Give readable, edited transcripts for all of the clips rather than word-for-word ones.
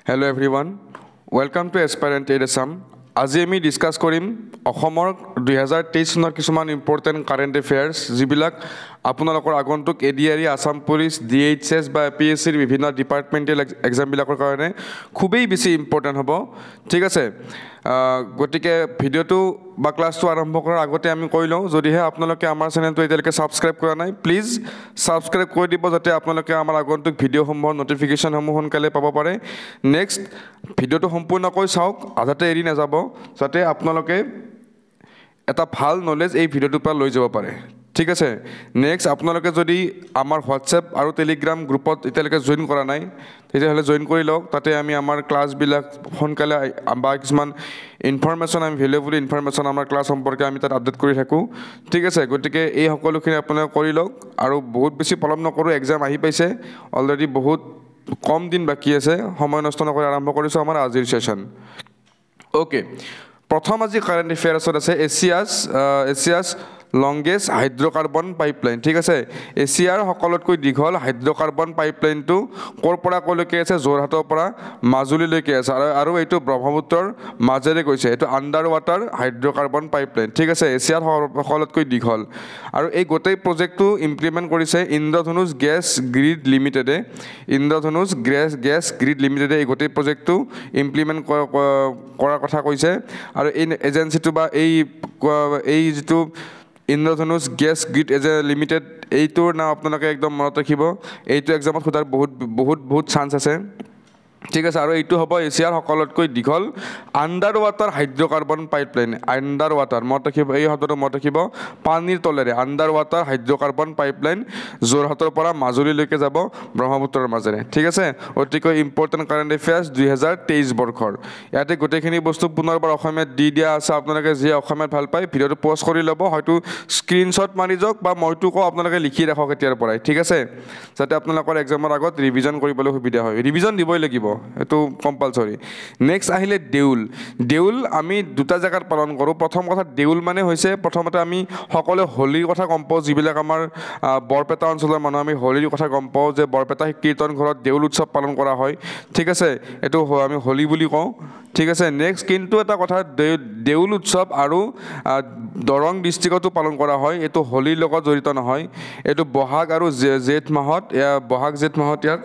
Hello everyone, welcome to Aspirant Aid Assam. আজি আমি discuss কৰিম অসমৰ 2023 চনৰ কিছুমান ইম্পৰ্টেন্ট কাৰেন্ট এফেয়াৰ্স যিবিলাক আপোনালোকৰ আগন্তুক এডিআৰই আসাম পুলিচ ডিএইচএস বা এপিএসসিৰ বিভিন্ন ডিপাৰ্টমেন্টেল এক্সাম বিলাকৰ কাৰণে খুবেই বেছি ইম্পৰ্টেন্ট হ'ব ঠিক আছে গতিকে ভিডিওটো বা ক্লাসটো আৰম্ভ কৰাৰ আগতে আমি কৈ লওঁ যদিহে আপোনালোকে আমাৰ চেনেলটো এতিয়ালৈকে সাবস্ক্ৰাইব কৰা নাই প্লিজ সাবস্ক্ৰাইব কৰি দিব যাতে আপোনালোকে আমাৰ আগন্তুক ভিডিওসমূহৰ নটিফিকেশনসমূহ সোনকালে পাব পাৰে নেক্সট ভিডিওটো সম্পূৰ্ণকৈ চাওক আধাতে এৰি নাযাব যাতে আপোনালোকে এটা ভাল নলেজ এই ভিডিওটোৰ পৰা লৈ যাব পাৰে ঠিক আছে নেক্সট আপোনালোকে যদি আমাৰ হোৱাটসঅ্যাপ আৰু টেলিগ্ৰাম গ্ৰুপত এতিয়ালৈকে জয়েন কৰা নাই তেতিয়াহ'লে জয়েন কৰি লওক তাতে আমি আমাৰ ক্লাছবিলাক সোনকালে বা কিছুমান ইনফৰমেশ্যন আমি ভেলুৱেবল ইনফৰমেশ্যন আমাৰ ক্লাছ সম্পৰ্কে আমি তাত আপডেট কৰি থাকোঁ ঠিক আছে গতিকে এই সকলোখিনি আপোনালোকে কৰি লওক আৰু বহুত বেছি পলম নকৰোঁ এক্সাম আহি পাইছে অলৰেডি বহুত কম দিন বাকি আছে সময় নষ্ট নকৰি আৰম্ভ কৰিছোঁ আমাৰ আজিৰ সেশন ওকে প্ৰথম আজি কাৰেন্ট এফেয়াৰ্ছত আছে এছিয়াছ লংগেষ্ট হাইড্ৰকাৰ্বন পাইপলাইন ঠিক আছে এছিয়াৰ সকলোতকৈ দীঘল হাইড্ৰকাৰ্বন পাইপলাইনটো ক'ৰ পৰা ক'লৈকে আছে যোৰহাটৰ পৰা মাজুলীলৈকে আছে আৰু এইটো ব্ৰহ্মপুত্ৰৰ মাজেৰে গৈছে এইটো আণ্ডাৰ ৱাটাৰ হাইড্ৰকাৰ্বন পাইপলাইন ঠিক আছে এছিয়াৰ সকলোতকৈ দীঘল আৰু এই গোটেই প্ৰজেক্টটো ইমপ্লিমেণ্ট কৰিছে ইন্দ্ৰধনুষ গেছ গ্ৰিড লিমিটেডে ইন্দ্ৰধনুষ গেছ গ্ৰিড লিমিটেডে এই গোটেই প্ৰজেক্টটো ইমপ্লিমেণ্ট কৰাৰ কথা কৈছে আৰু এই এজেন্সিটো বা এই যিটো ইন্দ্ৰধনুষ গেছ গ্ৰিড লিমিটেড এইটোৰ নাম আপোনালোকে একদম মনত ৰাখিব এইটো এক্সামত সোধাৰ বহুত চান্স আছে ঠিক আছে আৰু এইটো হ'ব এছিয়াৰ সকলোতকৈ দীঘল under water hydrocarbon pipeline under water মনত ৰাখিব এই শব্দটো মনত ৰাখিব পানীৰ তলেৰে আণ্ডাৰ ৱাটাৰ হাইড্ৰকাৰ্বন পাইপলাইন যোৰহাটৰ পৰা মাজুলীলৈকে যাব ব্ৰহ্মপুত্ৰৰ মাজেৰে ঠিক আছে অতিকৈ ইম্পৰ্টেণ্ট কাৰেণ্ট এফেয়াৰ্ছ 2023 বৰ্ষৰ ইয়াতে গোটেইখিনি বস্তু পুনৰবাৰ অসমীয়াত দি দিয়া আছে আপোনালোকে যি অসমীয়াত ভাল পায় ভিডিঅ'টো পজ কৰি ল'ব হয়তো স্ক্ৰীনশ্বট মাৰি যাওক বা মইতো কওঁ আপোনালোকে লিখি ৰাখক এতিয়াৰ পৰাই ঠিক আছে যাতে আপোনালোকৰ এক্সামৰ আগত ৰিভিজন কৰিবলৈ সুবিধা হয় ৰিভিজন দিবই লাগিব এটো কম্পালসৰি নেক্সট আহিলে দেউল আমি দুটা জায়গাত পালন কৰোঁ প্ৰথম কথা দেউল মানে হৈছে প্ৰথমতে আমি সকলো হোলীৰ কথা গম পাওঁ যিবিলাক আমাৰ বৰপেটা অঞ্চলৰ মানুহ আমি হোলীৰ কথা গম পাওঁ যে বৰপেটা কীৰ্তন ঘৰত দেউল উৎসৱ পালন কৰা হয় ঠিক আছে এটো আমি হোলী বুলি কওঁ ঠিক আছে নেক্সট কিন্তু এটা কথা দেউল উৎসৱ আৰু দৰং ডিষ্ট্ৰিক্টতো পালন কৰা হয় এটো হোলীৰ লগত জড়িত নহয় এটো বহাগ আৰু জেঠ মাহত বহাগ জেঠ মাহত ইয়াক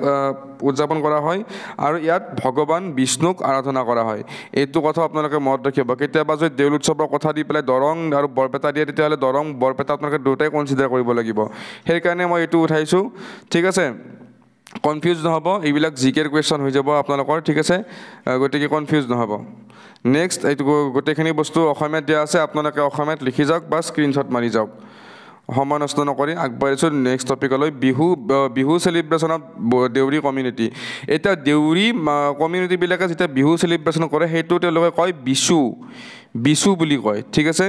উদযাপন কৰা হয় আৰু ইয়াত ভগৱান বিষ্ণুক আৰাধনা কৰা হয় এইটো কথা আপোনালোকে মনত ৰাখিব কেতিয়াবা যদি দেউল উৎসৱৰ কথা দি পেলাই দৰং আৰু বৰপেটা দিয়ে তেতিয়াহ'লে দৰং বৰপেটা আপোনালোকে দুটাই কনচিডাৰ কৰিব লাগিব সেইকাৰণে মই এইটো উঠাইছোঁ ঠিক আছে কনফিউজ নহ'ব এইবিলাক জিকেৰ কুৱেশ্যন হৈ যাব আপোনালোকৰ ঠিক আছে গতিকে কনফিউজ নহ'ব নেক্সট এইটো গোটেইখিনি বস্তু অসমীয়াত দিয়া আছে আপোনালোকে অসমীয়াত লিখি যাওক বা স্ক্ৰীনশ্বট মাৰি যাওক সময় নষ্ট নকৰি আগবাঢ়িছোঁ নেক্সট টপিকলৈ বিহু চেলিব্ৰেশ্যনত দেউৰী কমিউনিটি এতিয়া দেউৰী কমিউনিটিবিলাকে যেতিয়া বিহু চেলিব্ৰেশ্যন কৰে সেইটো তেওঁলোকে কয় বিচু বুলি কয় ঠিক আছে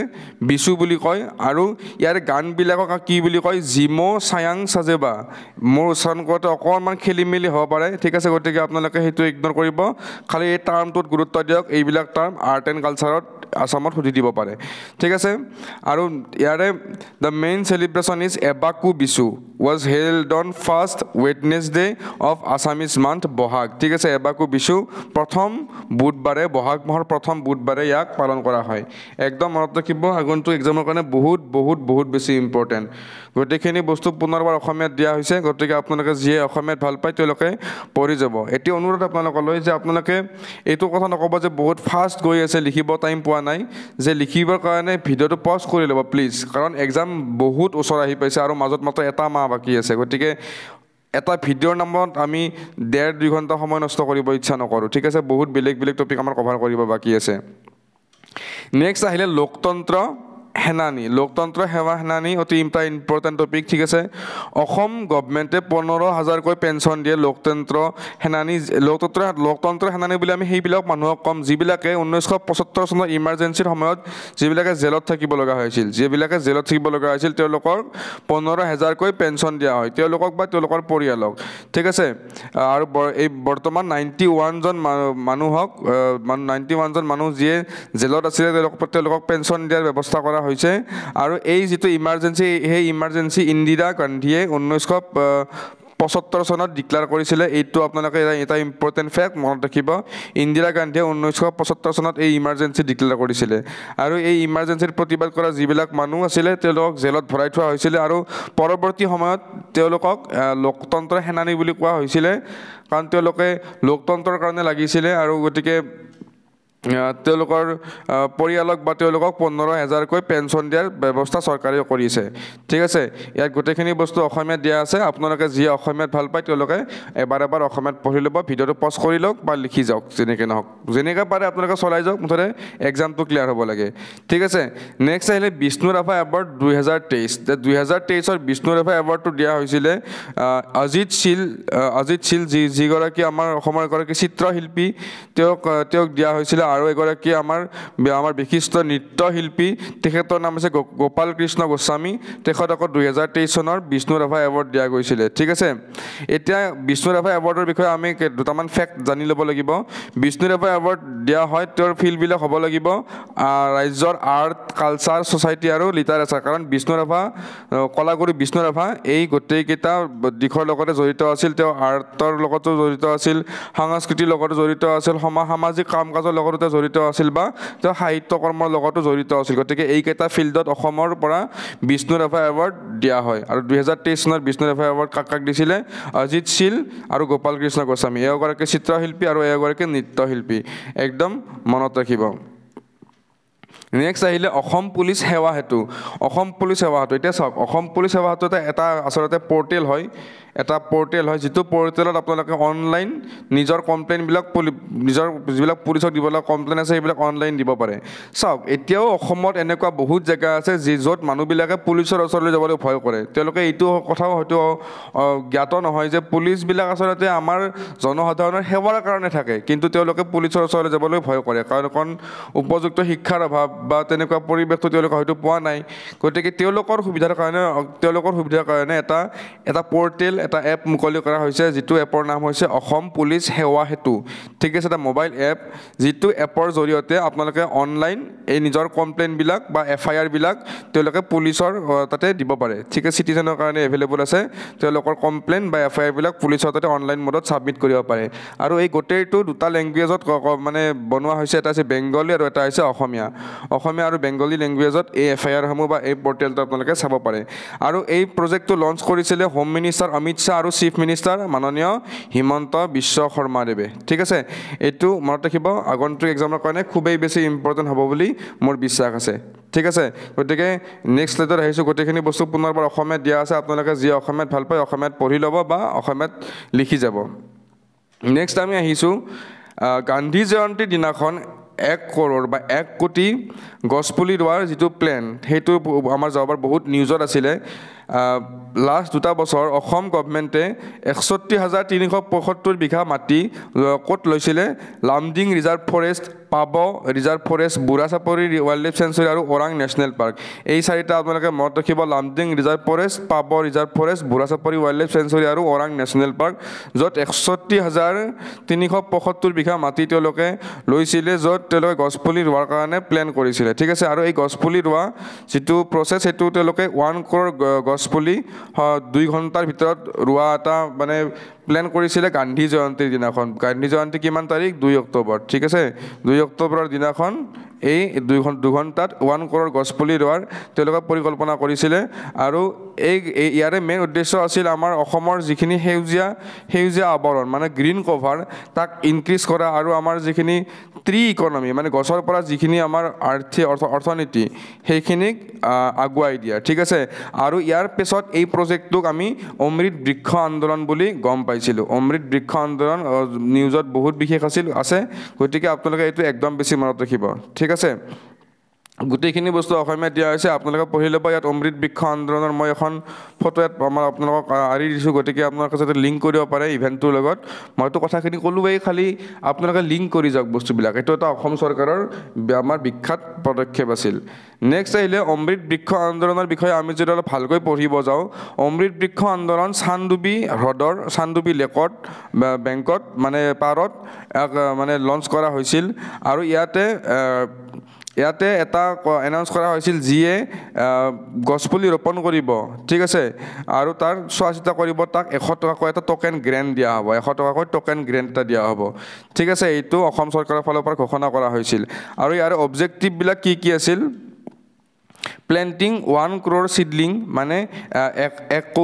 বিচু বুলি কয় আৰু ইয়াৰ গানবিলাকক কি বুলি কয় জিমো চায়াং চাজেবা মোৰ উচ্চাৰণ কৰোঁতে অকণমান খেলি মেলি হ'ব পাৰে ঠিক আছে গতিকে আপোনালোকে সেইটো ইগন'ৰ কৰিব খালি এই টাৰ্মটোত গুৰুত্ব দিয়ক এইবিলাক টাৰ্ম আৰ্ট এণ্ড কালচাৰত আসামত সুধি দিব পাৰে ঠিক আছে আৰু ইয়াৰে the main celebration is Ebaku Bisu was held on first Wednesday of Assamese month Bohag ঠিক আছে Ebaku Bisu প্ৰথম বুধবাৰে বহাগ মাহৰ প্ৰথম বুধবাৰে ইয়াক পালন কৰা হয় একদম মনত ৰাখিব আগন্তুক এক্সামৰ কাৰণে বহুত বেছি ইম্পৰ্টেণ্ট গোটেইখিনি বস্তু পুনৰবাৰ অসমীয়াত দিয়া হৈছে গতিকে আপোনালোকে যিয়ে অসমীয়াত ভাল পায় তেওঁলোকে পঢ়ি যাব এতিয়া অনুৰোধ আপোনালোকলৈ যে আপোনালোকে এইটো কথা নক'ব যে বহুত ফাষ্ট গৈ আছে লিখিব টাইম পোৱা নাই যে লিখিবৰ কাৰণে ভিডিঅ'টো পজ কৰি ল'ব প্লিজ কাৰণ এক্সাম বহুত ওচৰ আহি পাইছে আৰু মাজত মাত্ৰ এটা মাহ বাকী আছে গতিকে এটা ভিডিঅ'ৰ নামত আমি 1.5-2 ঘণ্টা সময় নষ্ট কৰিব ইচ্ছা নকৰোঁ ঠিক আছে বহুত বেলেগ টপিক আমাৰ কভাৰ কৰিব বাকী আছে নেক্সট আহিলে লোকতন্ত্ৰ সেৱা সেনানী অতি ইম্পৰ্টেণ্ট টপিক ঠিক আছে অসম গভৰ্ণমেণ্টে 15,000কৈ পেঞ্চন দিয়ে লোকতন্ত্ৰ সেনানী বুলি আমি সেইবিলাক মানুহক কম যিবিলাকে 1975 চনৰ ইমাৰ্জেঞ্চিৰ সময়ত যিবিলাকে জেলত থাকিব লগা হৈছিল তেওঁলোকৰ 15,000কৈ পেঞ্চন দিয়া হয় তেওঁলোকক বা তেওঁলোকৰ পৰিয়ালক ঠিক আছে আৰু এই বৰ্তমান 91 জন মানুহ যিয়ে জেলত আছিলে তেওঁলোকক পেঞ্চন দিয়াৰ ব্যৱস্থা কৰা হৈছে আৰু এই যেটো ইমাৰ্জেন্সি হে ইমাৰ্জেন্সি ইন্দিৰা গান্ধীয়ে 1975 চনত ডিক্লেয়াৰ কৰিছিলে এইটো আপোনালোকে এটা ইম্পৰ্টেণ্ট ফেক্ট মনত ৰাখিব ইন্দিৰা গান্ধীয়ে 1975 চনত এই ইমাৰ্জেঞ্চি ডিক্লেয়াৰ কৰিছিলে আৰু এই ইমাৰ্জেঞ্চিৰ প্ৰতিবাদ কৰা যিবিলাক মানুহ আছিলে তেওঁলোকক জেলত ভৰাই থোৱা হৈছিলে আৰু পৰৱৰ্তী সময়ত তেওঁলোকক লোকতন্ত্ৰ সেনানী বুলি কোৱা হৈছিলে কাৰণ তেওঁলোকে লোকতন্ত্ৰৰ কাৰণে লাগিছিলে আৰু গতিকে তেওঁলোকৰ পৰিয়ালক বা তেওঁলোকক 15,000কৈ পেঞ্চন দিয়াৰ ব্যৱস্থা চৰকাৰে কৰিছে ঠিক আছে ইয়াত গোটেইখিনি বস্তু অসমীয়াত দিয়া আছে আপোনালোকে যি অসমীয়াত ভাল পায় তেওঁলোকে এবাৰ অসমীয়াত পঢ়ি ল'ব ভিডিঅ'টো পজ কৰি লওক বা লিখি যাওক যেনেকৈ নহওক যেনেকৈ পাৰে আপোনালোকে চলাই যাওক মুঠতে এক্সামটো ক্লিয়াৰ হ'ব লাগে ঠিক আছে নেক্সট আহিলে বিষ্ণু ৰাভা এৱাৰ্ড 2023 2023ৰ বিষ্ণু ৰাভা এৱাৰ্ডটো দিয়া হৈছিলে অজিত শীল যিগৰাকী আমাৰ অসমৰ এগৰাকী চিত্ৰশিল্পী তেওঁক দিয়া হৈছিলে আৰু এগৰাকী আমাৰ বিশিষ্ট নৃত্যশিল্পী তেখেতৰ নাম আছে গোপাল কৃষ্ণ গোস্বামী তেখেত আকৌ 2023 চনৰ বিষ্ণু ৰাভা এৱাৰ্ড দিয়া গৈছিলে ঠিক আছে এতিয়া বিষ্ণু ৰাভা এৱাৰ্ডৰ বিষয়ে আমি দুটামান ফেক্ট জানি ল'ব লাগিব বিষ্ণু ৰাভা এৱাৰ্ড দিয়া হয় তেওঁৰ ফিল্ডবিলাক হ'ব লাগিব ৰাজ্যৰ আৰ্ট কালচাৰ ছ'চাইটি আৰু লিটাৰেচাৰ কাৰণ বিষ্ণু ৰাভা কলাগুৰু বিষ্ণু ৰাভা এই গোটেইকেইটা দিশৰ লগতে জড়িত আছিল তেওঁ আৰ্টৰ লগতো জড়িত আছিল সংস্কৃতিৰ লগতো জড়িত আছিল সামাজিক কাম কাজৰ লগতো জড়িত আছিল বা তেওঁ সাহিত্য কৰ্মৰ লগতো জড়িত আছিল গতিকে এইকেইটা ফিল্ডত অসমৰ পৰা বিষ্ণু ৰাভা এৱাৰ্ড দিয়া হয় আৰু 2023 চনত বিষ্ণু ৰাভা এৱাৰ্ড কাক দিছিলে অজিত শীল আৰু গোপাল কৃষ্ণ গোস্বামী এগৰাকী চিত্ৰশিল্পী আৰু এগৰাকী নৃত্যশিল্পী একদম মনত ৰাখিব নেক্সট আহিলে অসম পুলিচ সেৱা হেতু এতিয়া চাওক অসম পুলিচ সেৱা হেতু এটা আচলতে পৰ্টেল হয় যিটো পৰ্টেলত আপোনালোকে অনলাইন নিজৰ কমপ্লেইনবিলাক নিজৰ যিবিলাক পুলিচক দিবলৈ কমপ্লেইন আছে সেইবিলাক অনলাইন দিব পাৰে চাওক এতিয়াও অসমত এনেকুৱা বহুত জেগা আছে য'ত মানুহবিলাকে পুলিচৰ ওচৰলৈ যাবলৈ ভয় কৰে তেওঁলোকে এইটো কথাও হয়তো জ্ঞাত নহয় যে পুলিচবিলাক আচলতে আমাৰ জনসাধাৰণৰ সেৱাৰ কাৰণে থাকে কিন্তু তেওঁলোকে পুলিচৰ ওচৰলৈ যাবলৈ ভয় কৰে কাৰণ উপযুক্ত শিক্ষাৰ অভাৱ বা তেনেকুৱা পৰিৱেশটো তেওঁলোকে হয়তো পোৱা নাই গতিকে তেওঁলোকৰ সুবিধাৰ কাৰণে এটা পৰ্টেল এটা এপ মুকলি কৰা হৈছে যিটো এপৰ নাম হৈছে অসম পুলিচ সেৱা হেতু ঠিক আছে এটা মোবাইল এপ যিটো এপৰ জৰিয়তে আপোনালোকে অনলাইন এই নিজৰ কমপ্লেইনবিলাক বা FIR বিলাক তেওঁলোকে পুলিচৰ তাতে দিব পাৰে ঠিক আছে চিটিজেনৰ কাৰণে এভেইলেবল আছে তেওঁলোকৰ কমপ্লেইন বা FIR বিলাক পুলিচৰ তাতে অনলাইন মোডত ছাবমিট কৰিব পাৰে আৰু এই গোটেইটো দুটা লেংগুৱেজত মানে বনোৱা হৈছে এটা আছে বেংগলী আৰু এটা হৈছে অসমীয়া আৰু বেংগলী লেংগুৱেজত এই FIR সমূহ বা এই পৰ্টেলটো আপোনালোকে চাব পাৰে আৰু এই প্ৰজেক্টটো লঞ্চ কৰিছিলে হোম মিনিষ্টাৰ অমিত শ্বাহ আৰু চিফ মিনিষ্টাৰ মাননীয় হিমন্ত বিশ্ব শৰ্মাদেৱে ঠিক আছে এইটো মনত ৰাখিব আগন্তুক এক্সামৰ কাৰণে খুবেই বেছি ইম্পৰ্টেণ্ট হ'ব বুলি মোৰ বিশ্বাস আছে ঠিক আছে গতিকে নেক্সট স্লাইডত আহিছোঁ গোটেইখিনি বস্তু পুনৰবাৰ অসমীয়াত দিয়া আছে আপোনালোকে যি অসমীয়াত ভাল পায় অসমীয়াত পঢ়ি ল'ব বা অসমীয়াত লিখি যাব নেক্সট আমি আহিছোঁ গান্ধী জয়ন্তীৰ দিনাখন 1 কৰোৰ বা 1 কোটি গছপুলি ৰোৱাৰ যিটো প্লেন সেইটো আমাৰ যোৱাবাৰ বহুত নিউজত আছিলে লাষ্ট 2 বছৰ অসম গভৰ্ণমেণ্টে 61,375 বিঘা মাটি ক'ত লৈছিলে লামডিং ৰিজাৰ্ভ ফৰেষ্ট পাব reserve forest Burachapori wild life century আৰু ওৰাং নেশ্যনেল পাৰ্ক এই চাৰিটা আপোনালোকে মনত ৰাখিব লামডিং ৰিজাৰ্ভ ফৰেষ্ট পাব reserve forest Burachapori wild life century আৰু ওৰাং নেশ্যনেল পাৰ্ক য'ত 61,375 বিঘা মাটি তেওঁলোকে লৈছিলে য'ত তেওঁলোকে গছপুলি ৰোৱাৰ কাৰণে প্লেন কৰিছিলে ঠিক আছে আৰু এই গছপুলি ৰোৱা যিটো প্ৰচেছ সেইটো তেওঁলোকে 1 কৰোৰ গছপুলি 2 ঘণ্টাৰ ভিতৰত ৰোৱা এটা মানে প্লেন কৰিছিলে গান্ধী জয়ন্তীৰ দিনাখন গান্ধী জয়ন্তী কিমান তাৰিখ 2 অক্টোবৰ ঠিক আছে 2 অক্টোবৰৰ দিনাখন এই 2 ঘণ্টাত 1 কৰোৰ গছপুলি ৰোৱাৰ তেওঁলোকে পৰিকল্পনা কৰিছিলে আৰু ইয়াৰে মেইন উদ্দেশ্য আছিল আমাৰ অসমৰ যিখিনি সেউজীয়া আৱৰণ মানে গ্ৰীণ কভাৰ তাক ইনক্ৰিজ কৰা আৰু আমাৰ যিখিনি ট্ৰি ইকনমি মানে গছৰ পৰা যিখিনি আমাৰ অৰ্থনীতি সেইখিনিক আগুৱাই দিয়া ঠিক আছে আৰু ইয়াৰ পিছত এই প্ৰজেক্টটোক আমি অমৃত বৃক্ষ আন্দোলন বুলি গম পাইছিলোঁ অমৃত বৃক্ষ আন্দোলন নিউজত বহুত বিশেষ আছে গতিকে আপোনালোকে এইটো একদম বেছি মনত ৰাখিব ঠিক আছে গোটেইখিনি বস্তু অসমীয়াত দিয়া হৈছে আপোনালোকে পঢ়ি ল'ব ইয়াত অমৃত বৃক্ষ আন্দোলনৰ মই এখন ফটো ইয়াত আপোনালোকক আঁৰি দিছোঁ গতিকে আপোনালোকে যাতে লিংক কৰিব পাৰে ইভেণ্টটোৰ লগত মইতো কথাখিনি ক'লোৱেই খালি আপোনালোকে লিংক কৰি যাওক বস্তুবিলাক এইটো এটা অসম চৰকাৰৰ আমাৰ বিখ্যাত পদক্ষেপ আছিল নেক্সট আহিলে অমৃত বৃক্ষ আন্দোলনৰ বিষয়ে আমি যদি অলপ ভালকৈ পঢ়িব যাওঁ অমৃত বৃক্ষ আন্দোলন চান্দুবি লেকত বেংকত মানে পাৰত মানে লঞ্চ কৰা হৈছিল আৰু ইয়াতে ইয়াতে এটা এনাউন্স কৰা হৈছিল যিয়ে গছপুলি ৰোপণ কৰিব ঠিক আছে আৰু তাৰ চোৱা চিতা কৰিব তাক 100 টকাকৈ এটা টোকেন গ্ৰেণ্ট দিয়া হ'ব 100 টকাকৈ টোকেন গ্ৰেণ্ট এটা দিয়া হ'ব ঠিক আছে এইটো অসম চৰকাৰৰ ফালৰ পৰা ঘোষণা কৰা হৈছিল আৰু ইয়াৰ অবজেক্টিভবিলাক কি আছিল প্লেন্টিং 1 crore সিডলিং মানে 1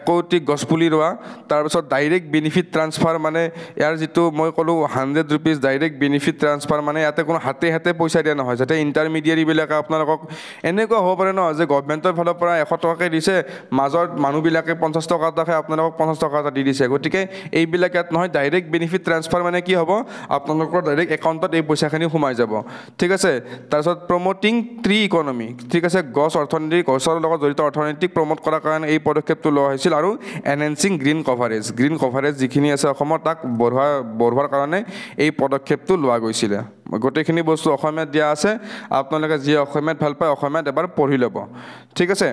কোটি গছপুলি ৰোৱা তাৰপিছত ডাইৰেক্ট বেনিফিট ট্ৰান্সফাৰ মানে ইয়াৰ যিটো মই ক'লো 100 rupees ডাইৰেক্ট বেনিফিট ট্ৰান্সফাৰ মানে ইয়াতে কোনো হাতে পইচা দিয়া নহয় যাতে ইণ্টাৰমিডিয়েৰীবিলাকে আপোনালোকক এনেকুৱা হ'ব পাৰে ন যে গভৰ্ণমেণ্টৰ ফালৰ পৰা 100 টকাকৈ দিছে মাজত মানুহবিলাকে 50 টকা এটা খাই আপোনালোকক 50 টকা এটা দি দিছে গতিকে এইবিলাক ইয়াত নহয় ডাইৰেক্ট বেনিফিট ট্ৰান্সফাৰ মানে কি হ'ব আপোনালোকৰ ডাইৰেক্ট একাউণ্টত এই পইচাখিনি সোমাই যাব ঠিক আছে তাৰপিছত প্ৰমোটিং ট্ৰী ইকনমি ঠিক আছে গছ অৰ্থনীতি গছৰ লগত জড়িত অৰ্থনীতিক প্ৰমোট কৰাৰ কাৰণে এই পদক্ষেপটো লোৱা হৈছিল আৰু এনহেন্সিং গ্ৰীণ কভাৰেজ যিখিনি আছে অসমত তাক বঢ়োৱাৰ কাৰণে এই পদক্ষেপটো লোৱা গৈছিলে গোটেইখিনি বস্তু অসমীয়াত দিয়া আছে আপোনালোকে যি অসমীয়াত ভাল পায় অসমীয়াত এবাৰ পঢ়ি ল'ব ঠিক আছে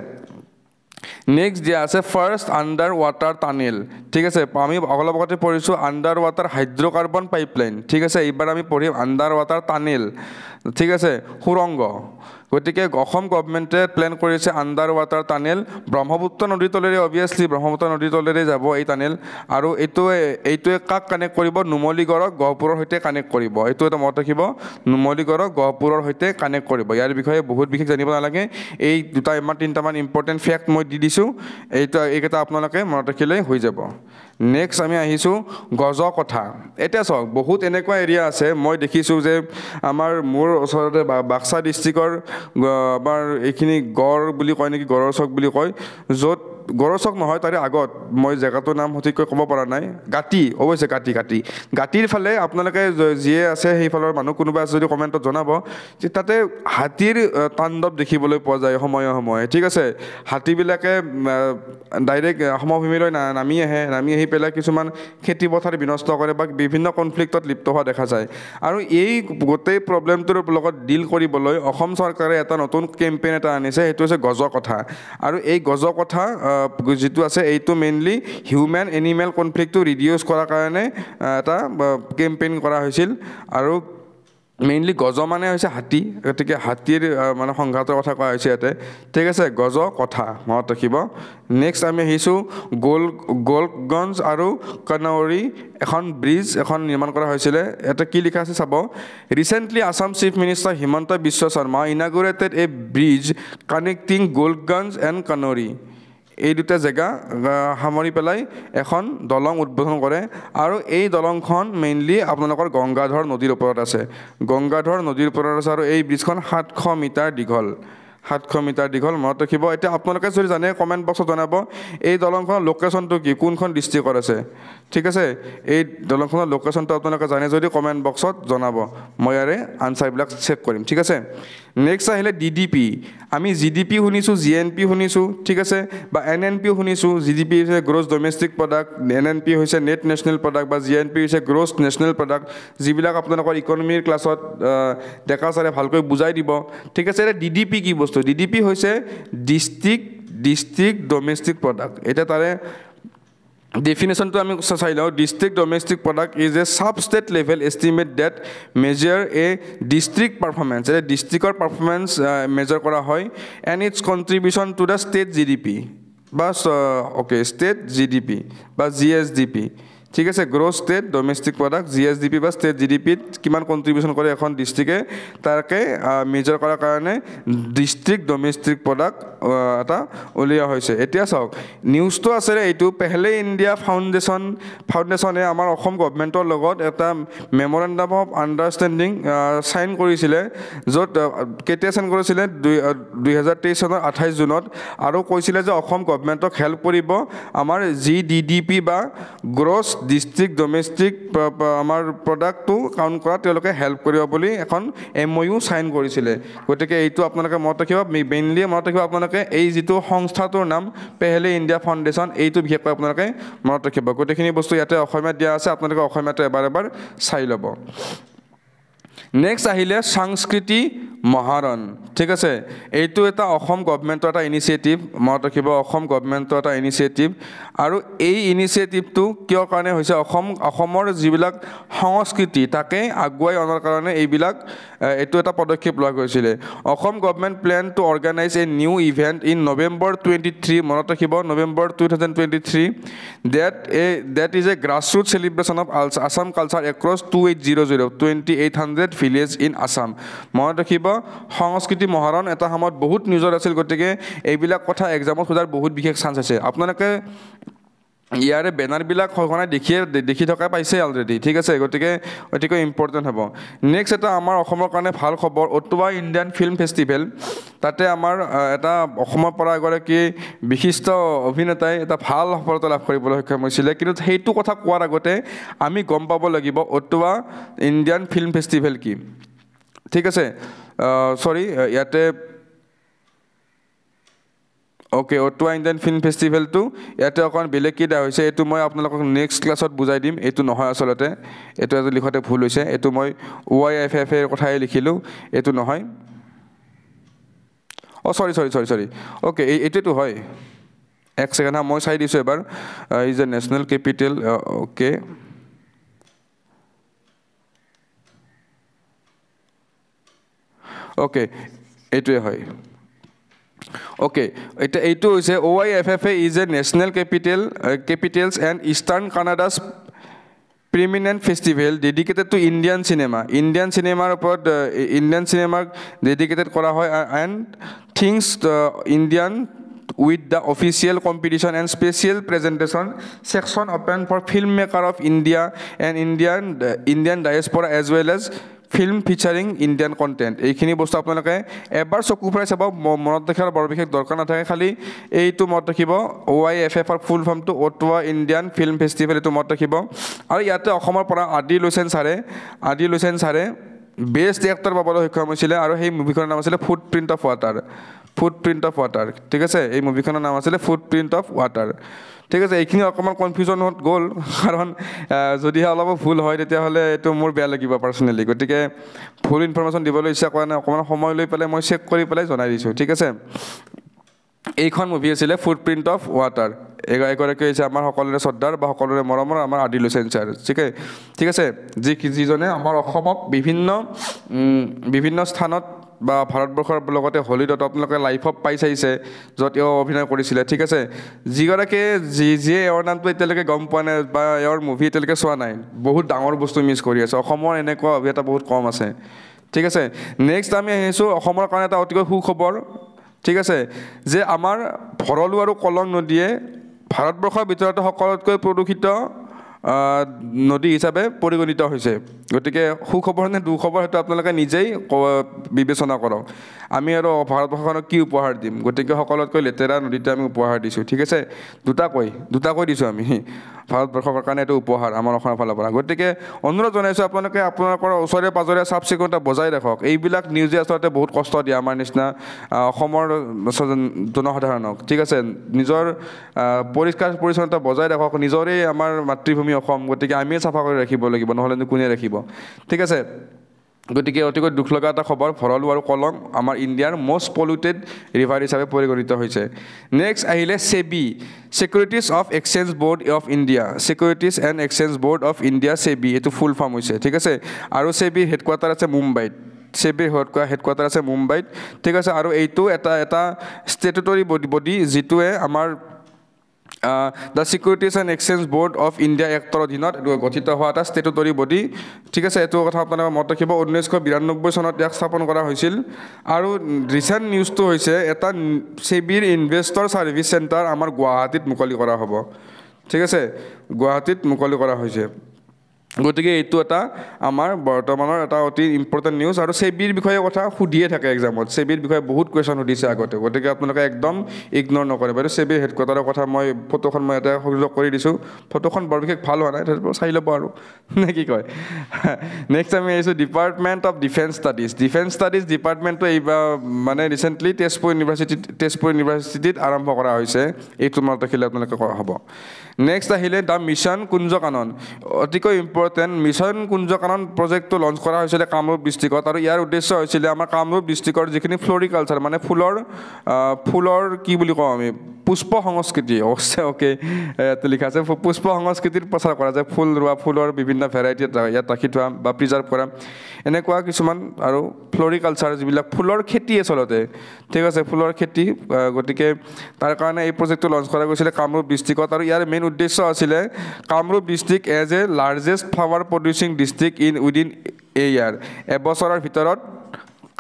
নেক্সট দিয়া আছে ফাৰ্ষ্ট আণ্ডাৰ ৱাটাৰ টানেল ঠিক আছে আমি অলপ আগতে পঢ়িছোঁ আণ্ডাৰ ৱাটাৰ হাইড্ৰ'কাৰ্বন পাইপলাইন ঠিক আছে এইবাৰ আমি পঢ়িম আণ্ডাৰ ৱাটাৰ টানেল ঠিক আছে সুৰংগ গতিকে অসম গভৰ্ণমেণ্টে প্লেন কৰিছে আণ্ডাৰ ৱাটাৰ টানেল ব্ৰহ্মপুত্ৰ নদীৰ তলেৰে অবভিয়াছলি ব্ৰহ্মপুত্ৰ নদীৰ তলেৰে যাব এই টানেল আৰু এইটোৱে কাক কানেক্ট কৰিব নুমলীগড়ক গহপুৰৰ সৈতে কানেক্ট কৰিব এইটো এটা মনত ৰাখিব নুমলীগড়ক গহপুৰৰ সৈতে কানেক্ট কৰিব ইয়াৰ বিষয়ে বহুত বিশেষ জানিব নালাগে এই তিনিটামান ইম্পৰ্টেণ্ট ফেক্ট মই দি দিছোঁ এইকেইটা আপোনালোকে মনত ৰাখিলেই হৈ যাব নেক্সট আমি আহিছোঁ গজকঠা এতিয়া চাওক বহুত এনেকুৱা এৰিয়া আছে মই দেখিছোঁ যে মোৰ ওচৰতে বাক্সা ডিষ্ট্ৰিক্টৰ আমাৰ এইখিনি গড় বুলি কয় নেকি গড়ৰ চক বুলি কয় য'ত গড়ৰ চক নহয় তাৰে আগত মই জেগাটোৰ নাম সঠিককৈ ক'ব পৰা নাই গাঁতি অৱশ্যে গাঁতিৰ ফালে আপোনালোকে যিয়ে আছে সেইফালৰ মানুহ কোনোবা আছে যদি কমেণ্টত জনাব যে তাতে হাতীৰ তাণ্ডৱ দেখিবলৈ পোৱা যায় সময়ে ঠিক আছে হাতীবিলাকে ডাইৰেক্ট সমভূমিলৈ নামি আহি পেলাই কিছুমান খেতি পথাৰ বিনষ্ট কৰে বা বিভিন্ন কনফ্লিক্টত লিপ্ত হোৱা দেখা যায় আৰু এই গোটেই প্ৰব্লেমটোৰ লগত ডিল কৰিবলৈ অসম চৰকাৰে এটা নতুন কেম্পেইন এটা আনিছে সেইটো হৈছে গজকঠা আৰু এই গজকঠা যিটো আছে এইটো মেইনলি হিউমেন এনিমেল কনফ্লিক্টটো ৰিডিউচ কৰাৰ কাৰণে এটা কেম্পেইন কৰা হৈছিল আৰু মেইনলি গজ মানে হৈছে হাতী গতিকে হাতীৰ মানে সংঘাতৰ কথা কোৱা হৈছে ইয়াতে ঠিক আছে গজকঠা মনত ৰাখিব নেক্সট আমি আহিছোঁ গোলকগঞ্জ আৰু কনৌৰী এখন ব্ৰিজ নিৰ্মাণ কৰা হৈছিলে ইয়াতে কি লিখা আছে চাব recently Assam chief minister Himanta Biswa Sarma inaugurated a bridge connecting Golakganj and Kanauri এই দুটা জেগা সামৰি পেলাই এখন দলং উদ্বোধন কৰে আৰু এই দলংখন মেইনলি আপোনালোকৰ গংগাধৰ নদীৰ ওপৰত আছে আৰু এই ব্ৰিজখন 700 মিটাৰ দীঘল মনত ৰাখিব এতিয়া আপোনালোকে যদি জানে কমেণ্ট বক্সত জনাব এই দলংখনৰ লোকেশ্যনটো কি কোনখন ডিষ্ট্ৰিক্টত আছে ঠিক আছে এই দলংখনৰ লোকেশ্যনটো আপোনালোকে জানে যদি কমেণ্ট বক্সত জনাব মই ইয়াৰে আনচাৰবিলাক চেক কৰিম ঠিক আছে নেক্সট আহিলে DDP আমি GDP শুনিছোঁ GNP শুনিছোঁ ঠিক আছে বা NNP শুনিছোঁ GDP হৈছে গ্ৰছ ডমেষ্টিক প্ৰডাক্ট NNP হৈছে নেট নেশ্যনেল প্ৰডাক্ট বা GNP হৈছে গ্ৰছ নেশ্যনেল প্ৰডাক্ট যিবিলাক আপোনালোকৰ ইকনমিৰ ক্লাছত ডেকা ছাৰে ভালকৈ বুজাই দিব ঠিক আছে এতিয়া DDP কি বস্তু DDP হৈছে ডিষ্ট্ৰিক্ট ডমেষ্টিক প্ৰডাক্ট এতিয়া তাৰে ডেফিনেশ্যনটো আমি চাই লওঁ district domestic product is a sub state level estimate that measure a district performance এতিয়া ডিষ্ট্ৰিক্টৰ পাৰফৰ্মেঞ্চ মেজাৰ কৰা হয় and it's contribution to the state GDP বা ষ্টেট GDP বা GSDP ঠিক আছে gross state domestic product GSDP বা state GDPত কিমান কণ্ট্ৰিবিউশ্যন কৰে এখন ডিষ্ট্ৰিক্টে তাকে মেজাৰ কৰাৰ কাৰণে ডিষ্ট্ৰিক্ট ডমেষ্টিক প্ৰডাক্ট এটা উলিওৱা হৈছে এতিয়া চাওক নিউজটো আছিলে এইটো পেহলে ইণ্ডিয়া ফাউণ্ডেশ্যনে আমাৰ অসম গভৰ্ণমেণ্টৰ লগত এটা মেমৰেণ্ডাম অফ আণ্ডাৰষ্টেণ্ডিং চাইন কৰিছিলে য'ত কেতিয়া চাইন কৰিছিলে 2023 চনৰ 28 জুনত আৰু কৈছিলে যে অসম গভৰ্ণমেণ্টক হেল্প কৰিব আমাৰ GDP বা গ্ৰছ ডিষ্ট্ৰিক্ট ডমেষ্টিক আমাৰ প্ৰডাক্টটো কাউণ্ট কৰাত তেওঁলোকে হেল্প কৰিব বুলি এখন MOU চাইন কৰিছিলে গতিকে এইটো আপোনালোকে মনত ৰাখিব মেইনলি মনত ৰাখিব আপোনালোকে এই যিটো সংস্থাটোৰ নাম পেহলে ইণ্ডিয়া ফাউণ্ডেশ্যন এইটো বিশেষকৈ আপোনালোকে মনত ৰাখিব গোটেইখিনি বস্তু ইয়াতে অসমীয়াত দিয়া আছে আপোনালোকে অসমীয়াটো এবাৰ চাই ল'ব নেক্সট আহিলে সংস্কৃতি মহাৰণ ঠিক আছে এইটো এটা অসম গভৰ্ণমেণ্টৰ এটা ইনিচিয়েটিভ মনত ৰাখিব অসম গভৰ্ণমেণ্টৰ এটা ইনিচিয়েটিভ আৰু এই ইনিচিয়েটিভটো কিয় কাৰণে হৈছে অসমৰ যিবিলাক সংস্কৃতি তাকে আগুৱাই অনাৰ কাৰণে এইবিলাক এইটো এটা পদক্ষেপ লোৱা গৈছিলে Assam government plan to organise a new event in November 23 মনত ৰাখিব November 2023 that is a grassroots celebration of Assam culture across 2800 village in Assam মনত ৰাখিব সংস্কৃতি মহাৰণ এটা সময়ত বহুত নিউজৰ আছিল গতিকে এইবিলাক কথা এক্সামত সোধাৰ বহুত বিশেষ চান্স আছে আপোনালোকে ইয়াৰে বেনাৰবিলাক সঘনাই দেখি থকা পাইছে অলৰেডি ঠিক আছে গতিকে অতিকৈ ইম্পৰ্টেণ্ট হ'ব নেক্সট এটা আমাৰ অসমৰ কাৰণে ভাল খবৰ অটোৱা ইণ্ডিয়ান ফিল্ম ফেষ্টিভেল তাতে আমাৰ এটা অসমৰ পৰা এগৰাকী বিশিষ্ট অভিনেতাই এটা ভাল সফলতা লাভ কৰিবলৈ সক্ষম হৈছিলে কিন্তু সেইটো কথা কোৱাৰ আগতে আমি গম পাব লাগিব অটোৱা ইণ্ডিয়ান ফিল্ম ফেষ্টিভেল কি ঠিক আছে সৰি ইয়াতে ওকে অটোৱা ইণ্ডিয়ান ফিল্ম ফেষ্টিভেলটো ইয়াতে অকণ বেলেগ কি দিয়া হৈছে এইটো মই আপোনালোকক নেক্সট ক্লাছত বুজাই দিম এইটো নহয় আচলতে এইটো আজি লিখোঁতে ভুল হৈছে এইটো মই OIFF এৰ কথাই লিখিলোঁ এইটো নহয় সৰি ওকে এইটোতো হয় এক ছেকেণ্ড মই চাই দিছোঁ এবাৰ is a national capital okay okay এইটোৱে হয় Okay, এইটো হৈছে OIFFA is a national capitals and Eastern Canada's preeminent festival dedicated to Indian cinema. Indian cinema dedicated কৰা হয় and things Indian with the official competition and special presentation section open for filmmaker of India and Indian diaspora as well as film featuring Indian content এইখিনি বস্তু আপোনালোকে এবাৰ চকু ফুৰাই চাব মনত ৰাখাৰ বৰ বিশেষ দৰকাৰ নাথাকে খালি এইটো মনত ৰাখিব OIFF ৰ ফুল ফৰ্মটো অটোৱা ইণ্ডিয়ান ফিল্ম ফেষ্টিভেল এইটো মনত ৰাখিব আৰু ইয়াতে অসমৰ পৰা আদি লোচেন ছাৰে বেষ্ট এক্টৰ পাবলৈ সক্ষম হৈছিলে আৰু সেই মুভিখনৰ নাম আছিলে ফুটপ্ৰিণ্ট অফ ৱাটাৰ ঠিক আছে এই মুভিখনৰ নাম আছিলে ফুটপ্ৰিণ্ট অফ ৱাটাৰ ঠিক আছে এইখিনি অকণমান কনফিউজন গ'ল কাৰণ যদিহে অলপ ভুল হয় তেতিয়াহ'লে এইটো মোৰ বেয়া লাগিব পাৰ্চনেলি গতিকে ভুল ইনফৰমেশ্যন দিবলৈ ইচ্ছা কৰা নাই অকণমান সময় লৈ পেলাই মই চেক কৰি পেলাই জনাই দিছোঁ ঠিক আছে এইখন মুভি আছিলে ফুটপ্ৰিণ্ট অফ ৱাটাৰ এগৰাকী হৈছে আমাৰ সকলোৰে শ্ৰদ্ধাৰ বা সকলোৰে মৰমৰ আমাৰ আদি লোচেন ছাৰ ঠিক আছে যিজনে আমাৰ অসমক বিভিন্ন স্থানত বা ভাৰতবৰ্ষৰ লগতে হলিউডত আপোনালোকে লাইফ অফ পাই চাইছে য'ত এওঁ অভিনয় কৰিছিলে ঠিক আছে যিগৰাকীয়ে যিয়ে এওঁৰ নামটো এতিয়ালৈকে গম পোৱা নাই বা এওঁৰ মুভি এতিয়ালৈকে চোৱা নাই বহুত ডাঙৰ বস্তু মিছ কৰি আছে অসমৰ এনেকুৱা অভিনেতা বহুত কম আছে ঠিক আছে নেক্সট আমি আহিছোঁ অসমৰ কাৰণে এটা অতিকৈ সুখবৰ ঠিক আছে যে আমাৰ ভৰলু আৰু কলং নদীয়ে ভাৰতবৰ্ষৰ ভিতৰতে সকলোতকৈ প্ৰদূষিত নদী হিচাপে পৰিগণিত হৈছে গতিকে সুখবৰ নে দুখবৰ সেইটো আপোনালোকে নিজেই বিবেচনা কৰক আমি আৰু ভাৰতবৰ্ষখনক কি উপহাৰ দিম গতিকে সকলোতকৈ লেতেৰা নদীটো আমি উপহাৰ দিছোঁ ঠিক আছে দুটাকৈ দিছোঁ আমি ভাৰতবৰ্ষৰ কাৰণে এইটো উপহাৰ আমাৰ অসমৰ ফালৰ পৰা গতিকে অনুৰোধ জনাইছোঁ আপোনালোকে আপোনালোকৰ ওচৰে পাঁজৰে চাফ চিকুণতা বজাই ৰাখক এইবিলাক নিউজে আচলতে বহুত কষ্ট দিয়ে আমাৰ নিচিনা অসমৰ জনসাধাৰণক ঠিক আছে নিজৰ পৰিষ্কাৰ পৰিচ্ছন্নতা বজাই ৰাখক নিজৰে আমাৰ মাতৃভূমি অসম গতিকে আমিয়ে চাফা কৰি ৰাখিব লাগিব নহ'লেনো কোনে ৰাখিব ঠিক আছে গতিকে অতিকৈ দুখ লগা এটা খবৰ ভৰলু আৰু কলং আমাৰ ইণ্ডিয়াৰ মষ্ট পলিউটেড ৰিভাৰ হিচাপে পৰিগণিত হৈছে নেক্সট আহিলে SEBI securities of exchange board of India securities and exchange board of India SEBI এইটো ফুল ফৰ্ম হৈছে ঠিক আছে আৰু সেবিৰ হেডকোৱাৰ্টাৰ আছে মুম্বাইত হেডকোৱাৰ্টাৰ আছে মুম্বাইত ঠিক আছে আৰু এইটো এটা ষ্টেটুটৰী বডি যিটোৱে আমাৰ the securities and exchange board of India actor অধীনত গঠিত হোৱা এটা ষ্টেটুটৰী বডি ঠিক আছে এইটো কথা আপোনালোকে মনত ৰাখিব 1992 চনত ইয়াক স্থাপন কৰা হৈছিল আৰু ৰিচেণ্ট নিউজটো হৈছে এটা সেবিৰ ইনভেষ্টৰ ছাৰ্ভিচ চেণ্টাৰ আমাৰ গুৱাহাটীত মুকলি কৰা হ'ব ঠিক আছে গুৱাহাটীত মুকলি কৰা হৈছে গতিকে এইটো এটা আমাৰ বৰ্তমানৰ এটা অতি ইম্পৰ্টেণ্ট নিউজ আৰু সেবিৰ বিষয়ে কথা সুধিয়ে থাকে এক্সামত সেবিৰ বিষয়ে বহুত কুৱেশ্যন সুধিছে আগতে গতিকে আপোনালোকে একদম ইগন'ৰ নকৰিব আৰু সেবিৰ হেডকোৱাৰ্টাৰৰ কথা মই ফটোখন মই এটা সংযোগ কৰি দিছোঁ ফটোখন বৰ বিশেষ ভাল হোৱা নাই তথাপিও চাই ল'ব আৰু নে কি কয় নেক্সট আমি আহিছোঁ ডিপাৰ্টমেণ্ট অফ ডিফেন্স ষ্টাডিজ ডিপাৰ্টমেণ্টটো এইবাৰ মানে ৰিচেণ্টলি তেজপুৰ ইউনিভাৰ্চিটিত আৰম্ভ কৰা হৈছে এইটো মনত ৰাখিলে আপোনালোকে কৰা হ'ব নেক্সট আহিলে দ্য মিছন কুঞ্জ কানন অতিকৈ ইম্পৰ্টেণ্ট মিছন কুঞ্জ কানন প্ৰজেক্টটো লঞ্চ কৰা হৈছিলে কামৰূপ ডিষ্ট্ৰিক্টত আৰু ইয়াৰ উদ্দেশ্য হৈছিলে আমাৰ কামৰূপ ডিষ্ট্ৰিক্টৰ যিখিনি ফ্লৰিকালচাৰ মানে ফুলৰ কি বুলি কওঁ আমি পুষ্প সংস্কৃতি ওকে ইয়াতে লিখা আছে পুষ্প সংস্কৃতিৰ প্ৰচাৰ কৰা যায় ফুল ৰোৱা ফুলৰ বিভিন্ন ভেৰাইটি ইয়াত ৰাখি থোৱা বা প্ৰিজাৰ্ভ কৰা এনেকুৱা কিছুমান আৰু ফ্লৰিকালচাৰ যিবিলাক ফুলৰ খেতি আচলতে ঠিক আছে ফুলৰ খেতি গতিকে তাৰ কাৰণে এই প্ৰজেক্টটো লঞ্চ কৰা গৈছিলে কামৰূপ ডিষ্ট্ৰিক্টত আৰু ইয়াৰ মেইন উদ্দেশ্য আছিলে Kamrup district as a largest flower producing district within a year এবছৰৰ ভিতৰত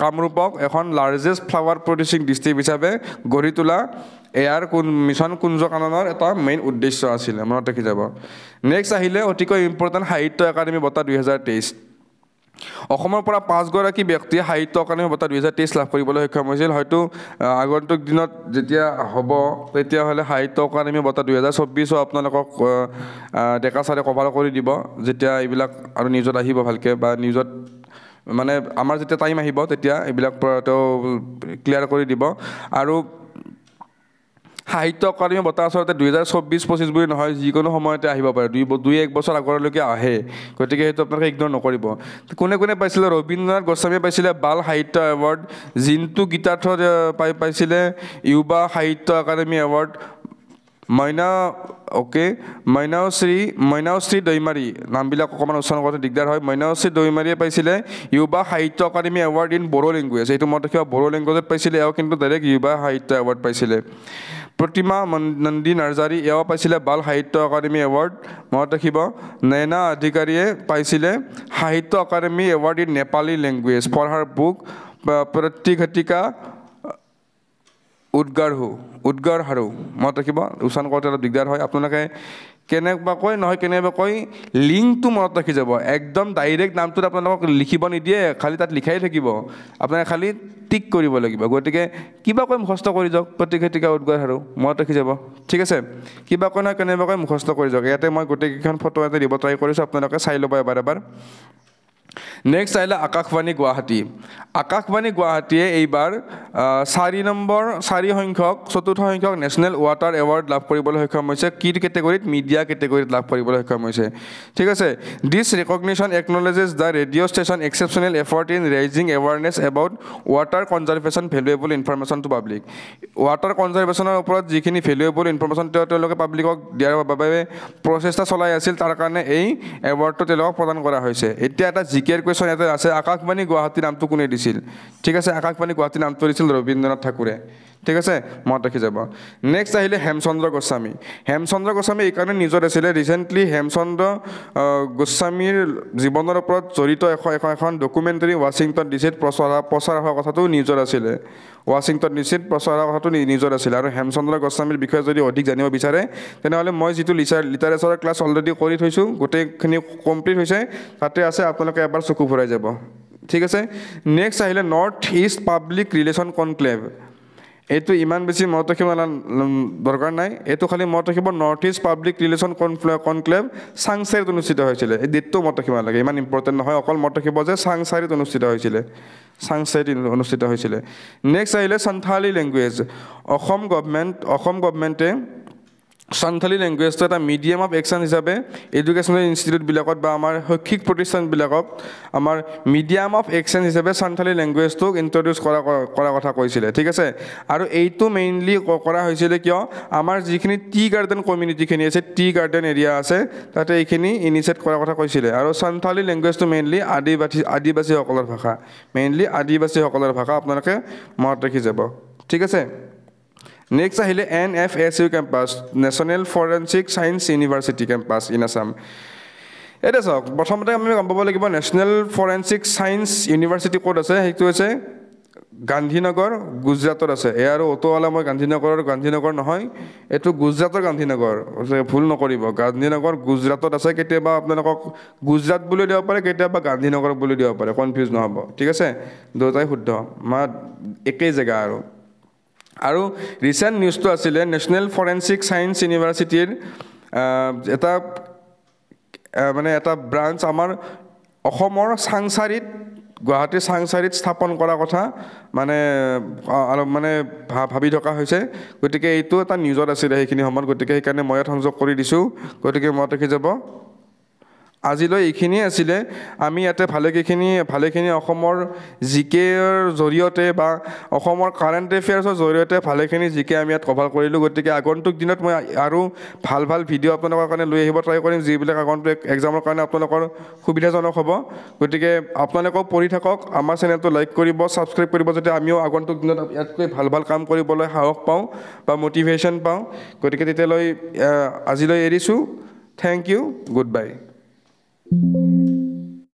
কামৰূপক এখন লাৰ্জেষ্ট ফ্লাৱাৰ প্ৰডিউচিং ডিষ্ট্ৰিক্ট হিচাপে গঢ়ি তোলা এয়াৰ মিছন কুঞ্জ কাননৰ এটা মেইন উদ্দেশ্য আছিলে মনত ৰাখি যাব নেক্সট আহিলে অতিকৈ ইম্পৰ্টেণ্ট সাহিত্য একাডেমী বঁটা 2023 অসমৰ পৰা 5 গৰাকী ব্যক্তিয়ে সাহিত্য একাডেমী বঁটা 2023 লাভ কৰিবলৈ সক্ষম হৈছিল হয়তো আগন্তুক দিনত যেতিয়া হ'ব তেতিয়াহ'লে সাহিত্য একাডেমী বঁটা 2024 আপোনালোকক ডেকা ছাৰে কভাৰ কৰি দিব যেতিয়া এইবিলাক আৰু নিউজত আহিব ভালকৈ বা নিউজত মানে আমাৰ যেতিয়া টাইম আহিব তেতিয়া এইবিলাক তেওঁ ক্লিয়াৰ কৰি দিব আৰু সাহিত্য একাডেমী বঁটা আচলতে 2024-25 বুলি নহয় যিকোনো সময়তে আহিব পাৰে 2-1 বছৰ আগলৈকে আহে গতিকে সেইটো আপোনালোকে ইগন'ৰ নকৰিব কোনে কোনে পাইছিলে ৰবীন্দ্ৰনাথ গোস্বামীয়ে পাইছিলে বাল সাহিত্য এৱাৰ্ড জিন্তু গীতাৰ্থ পাইছিলে ইউবা সাহিত্য একাডেমী এৱাৰ্ড মইনাশ্ৰী দৈমাৰী নামবিলাক অকণমান উচ্চাৰণ কৰোঁতে দিগদাৰ হয় মইনাশ্ৰী দৈমাৰীয়ে পাইছিলে Yuva Sahitya Akademi award in Bodo language এইটো মনত ৰাখিব বড়ো লেংগুৱেজত পাইছিলে এওঁ কিন্তু ডাইৰেক্ট ইউবা সাহিত্য এৱাৰ্ড পাইছিলে প্ৰতিমা নন্দী নাৰ্জাৰী এওঁ পাইছিলে বাল সাহিত্য একাডেমী এৱাৰ্ড মনত ৰাখিব নয়না অধিকাৰীয়ে পাইছিলে Sahitya Akademi award in Nepali language for her book প্ৰতিঘটিকা উদ্গাৰ হাৰু মনত ৰাখিব উচ্চাৰণ কৰোঁতে অলপ দিগদাৰ হয় আপোনালোকে কেনেবাকৈ লিংকটো মনত ৰাখি যাব একদম ডাইৰেক্ট নামটোত আপোনালোকক লিখিব নিদিয়ে খালি তাত লিখাই থাকিব আপোনালোকে খালি টিক কৰিব লাগিব গতিকে কিবাকৈ মুখস্থ কৰি যাওক প্ৰতিঘটিকা উদ্গাৰ হাৰু মনত ৰাখি যাব ঠিক আছে কিবাকৈ নহয় কেনেবাকৈ মুখস্থ কৰি যাওক ইয়াতে মই গোটেইকেইখন ফটো এটা দিব ট্ৰাই কৰিছোঁ আপোনালোকে চাই ল'ব এবাৰ নেক্সট আহিলে আকাশবাণী গুৱাহাটীয়ে এইবাৰ 4 সংখ্যক নেশ্যনেল ৱাটাৰ এৱাৰ্ড লাভ কৰিবলৈ সক্ষম হৈছে কি কেটেগৰীত মিডিয়া কেটেগৰীত লাভ কৰিবলৈ সক্ষম হৈছে ঠিক আছে this recognition acknowledges the radio' station exceptional effort in raising awareness about water conservation valuable information to public water কনজাৰ্ভেশ্যনৰ ওপৰত যিখিনি ভেলুৱেবল ইনফৰমেশ্যন তেওঁলোকে পাব্লিকক দিয়াৰ বাবে প্ৰচেষ্টা চলাই আছিল তাৰ কাৰণে এই এৱাৰ্ডটো তেওঁলোকক প্ৰদান কৰা হৈছে এতিয়া এটা জিকেৰ কুৱেশ্যন ইয়াতে আছে আকাশবাণী গুৱাহাটী নামটো কোনে দিছিল ঠিক আছে আকাশবাণী গুৱাহাটী নামটো দিছিল ৰবীন্দ্ৰনাথ ঠাকুৰে ঠিক আছে মনত ৰাখি যাব নেক্সট আহিলে হেমচন্দ্ৰ গোস্বামী এইকাৰণে নিজৰ আছিলে ৰিচেণ্টলি হেমচন্দ্ৰ গোস্বামীৰ জীৱনৰ ওপৰত জড়িত এখন ডকুমেণ্টাৰী ৱাশ্বিংটন ডিচিত প্ৰচাৰ হোৱা কথাটো নিজৰ আছিলে আৰু হেমচন্দ্ৰ গোস্বামীৰ বিষয়ে যদি অধিক জানিব বিচাৰে তেনেহ'লে মই যিটো লিটাৰেচাৰৰ ক্লাছ অলৰেডি কৰি থৈছোঁ গোটেইখিনি কমপ্লিট হৈছে তাতে আছে আপোনালোকে এবাৰ চকু ফুৰাই যাব ঠিক আছে নেক্সট আহিলে north east public relation conclave এইটো ইমান বেছি মনত ৰাখিব দৰকাৰ নাই এইটো খালি মনত ৰাখিব north east public relation conclave চাংচাৰীত অনুষ্ঠিত হৈছিলে এই ডেটটো মনত ৰাখিব নালাগে ইমান ইম্পৰ্টেণ্ট নহয় অকল মনত ৰাখিব যে চাংচাৰীত অনুষ্ঠিত হৈছিলে নেক্সট আহিলে সান্থালী লেংগুৱেজ অসম গভমেণ্টে সান্থালী লেংগুৱেজটো এটা মিডিয়াম অফ একশ্যন হিচাপে এডুকেশ্যনেল ইনষ্টিটিউটবিলাকত বা আমাৰ শৈক্ষিক প্ৰতিষ্ঠানবিলাকক আমাৰ মিডিয়াম অফ একশ্যন হিচাপে সান্থালী লেংগুৱেজটোক ইণ্ট্ৰডিউচ কৰা কথা কৈছিলে ঠিক আছে আৰু এইটো মেইনলি কৰা হৈছিলে কিয় আমাৰ যিখিনি টি গাৰ্ডেন কমিউনিটিখিনি আছে টি গাৰ্ডেন এৰিয়া আছে তাতে এইখিনি ইনিচিয়েট কৰাৰ কথা কৈছিলে আৰু সান্থালী লেংগুৱেজটো মেইনলি আদিবাসীসকলৰ ভাষা আপোনালোকে মনত ৰাখি যাব ঠিক আছে নেক্সট আহিলে NFSU campus national forensic science university campus in Assam এতিয়া চাওক প্ৰথমতে আমি গম পাব লাগিব নেশ্যনেল ফৰেনচিক ছায়েন্স ইউনিভাৰ্চিটি ক'ত আছে সেইটো হৈছে গান্ধীনগৰ গুজৰাটত আছে আৰু অটোৱালা মই গান্ধীনগৰ নহয় এইটো গুজৰাটৰ গান্ধীনগৰ ভুল নকৰিব গান্ধীনগৰ গুজৰাটত আছে কেতিয়াবা আপোনালোকক গুজৰাট বুলি দিব পাৰে কেতিয়াবা গান্ধীনগৰ বুলি দিব পাৰে কনফিউজ নহ'ব ঠিক আছে দুয়োটাই শুদ্ধ একেই জেগা আৰু ৰিচেণ্ট নিউজটো আছিলে নেশ্যনেল ফৰেনচিক ছায়েন্স ইউনিভাৰ্চিটিৰ এটা ব্ৰাঞ্চ আমাৰ অসমৰ গুৱাহাটীৰ চাংচাৰীত স্থাপন কৰা কথা অলপ ভাবি থকা হৈছে গতিকে এইটো এটা নিউজত আছিলে সেইখিনি সময়ত গতিকে সেইকাৰণে মই ইয়াত সংযোগ কৰি দিছোঁ গতিকে মনত ৰাখি যাব আজিলৈ এইখিনিয়ে আছিলে আমি ইয়াতে ভালেখিনি অসমৰ জিকেৰ জৰিয়তে বা অসমৰ কাৰেণ্ট এফেয়াৰ্ছৰ জৰিয়তে ভালেখিনি জিকে আমি ইয়াত কভাৰ কৰিলোঁ গতিকে আগন্তুক দিনত মই আৰু ভাল ভিডিঅ' আপোনালোকৰ কাৰণে লৈ আহিব ট্ৰাই কৰিম যিবিলাক আগন্তুক এক্সামৰ কাৰণে আপোনালোকৰ সুবিধাজনক হ'ব গতিকে আপোনালোকেও পঢ়ি থাকক আমাৰ চেনেলটো লাইক কৰিব ছাবস্ক্ৰাইব কৰিব যাতে আমিও আগন্তুক দিনত ইয়াতকৈ ভাল কাম কৰিবলৈ সাহস পাওঁ বা মটিভেশ্যন পাওঁ গতিকে তেতিয়ালৈ আজিলৈ এৰিছোঁ থেংক ইউ গুড বাই